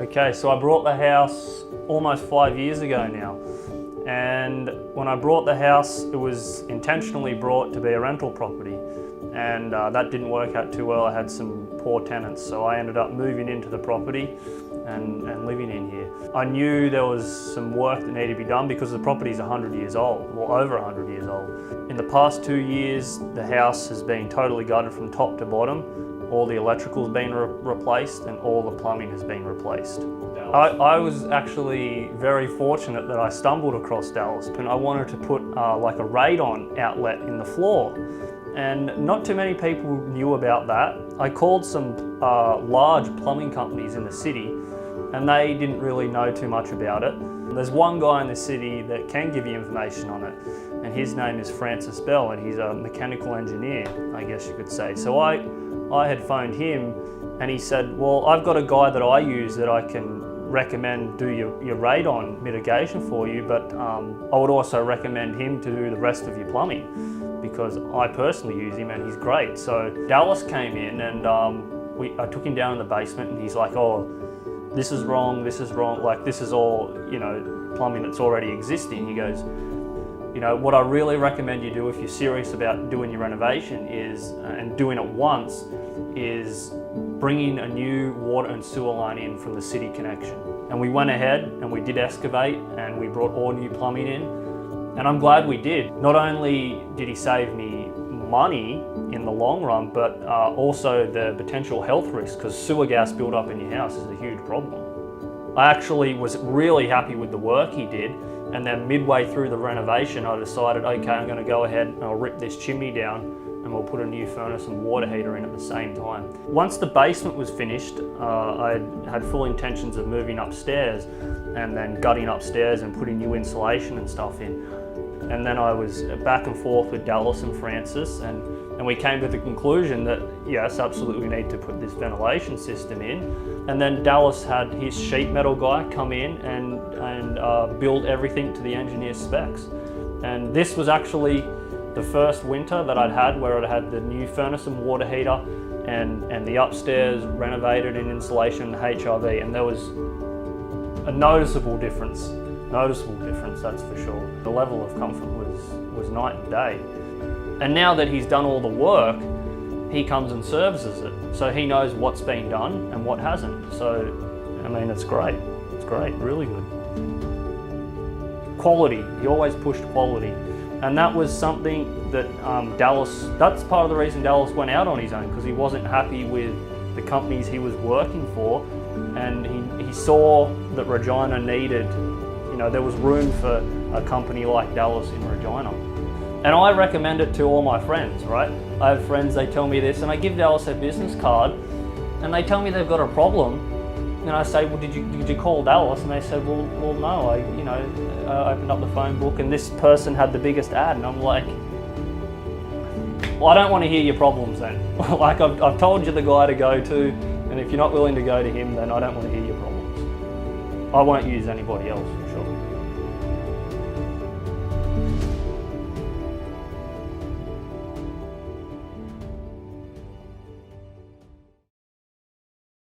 Okay, so I bought the house almost 5 years ago now. And when I bought the house, it was intentionally brought to be a rental property. And that didn't work out too well. I had some poor tenants, so I ended up moving into the property and living in here. I knew there was some work that needed to be done because the property is 100 years old, or over 100 years old. In the past 2 years, the house has been totally gutted from top to bottom. All the electrical's been replaced and all the plumbing has been replaced. I was actually very fortunate that I stumbled across Dallas, and I wanted to put like a radon outlet in the floor. And not too many people knew about that. I called some large plumbing companies in the city and they didn't really know too much about it. There's one guy in the city that can give you information on it, and his name is Francis Bell, and he's a mechanical engineer, I guess you could say. So I had phoned him and he said, well, I've got a guy that I use that I can recommend do your radon mitigation for you, but I would also recommend him to do the rest of your plumbing, because I personally use him and he's great. So Dallas came in and I took him down in the basement and he's like, oh, this is wrong, like this is all, plumbing that's already existing. He goes, what I really recommend you do if you're serious about doing your renovation is, and doing it once, is bringing a new water and sewer line in from the city connection. And we went ahead and we did excavate and we brought all new plumbing in. And I'm glad we did. Not only did he save me money in the long run, but also the potential health risks, because sewer gas build up in your house is a huge problem. I actually was really happy with the work he did, and then midway through the renovation I decided, okay, I'm going to go ahead and I'll rip this chimney down and we'll put a new furnace and water heater in at the same time. Once the basement was finished, I had full intentions of moving upstairs and then gutting upstairs and putting new insulation and stuff in. And then I was back and forth with Dallas and Francis, and we came to the conclusion that yes, absolutely we need to put this ventilation system in. And then Dallas had his sheet metal guy come in and build everything to the engineer's specs. And this was actually the first winter that I'd had where I'd had the new furnace and water heater and the upstairs renovated in insulation and HRV, and there was a noticeable difference, that's for sure. The level of comfort was night and day. And now that he's done all the work, he comes and services it. So he knows what's been done and what hasn't. So, I mean, it's great. It's great, really good. Quality, he always pushed quality. And that was something that that's part of the reason Dallas went out on his own, because he wasn't happy with the companies he was working for. And he saw that Regina needed, there was room for a company like Dallas in Regina. And I recommend it to all my friends, right? I have friends, they tell me this, and I give Dallas their business card, and they tell me they've got a problem. And I say, well, did you call Dallas? And they said, well, no, I opened up the phone book and this person had the biggest ad. And I'm like, well, I don't want to hear your problems then. Like I've told you the guy to go to, and if you're not willing to go to him, then I don't want to hear your problems. I won't use anybody else, for sure.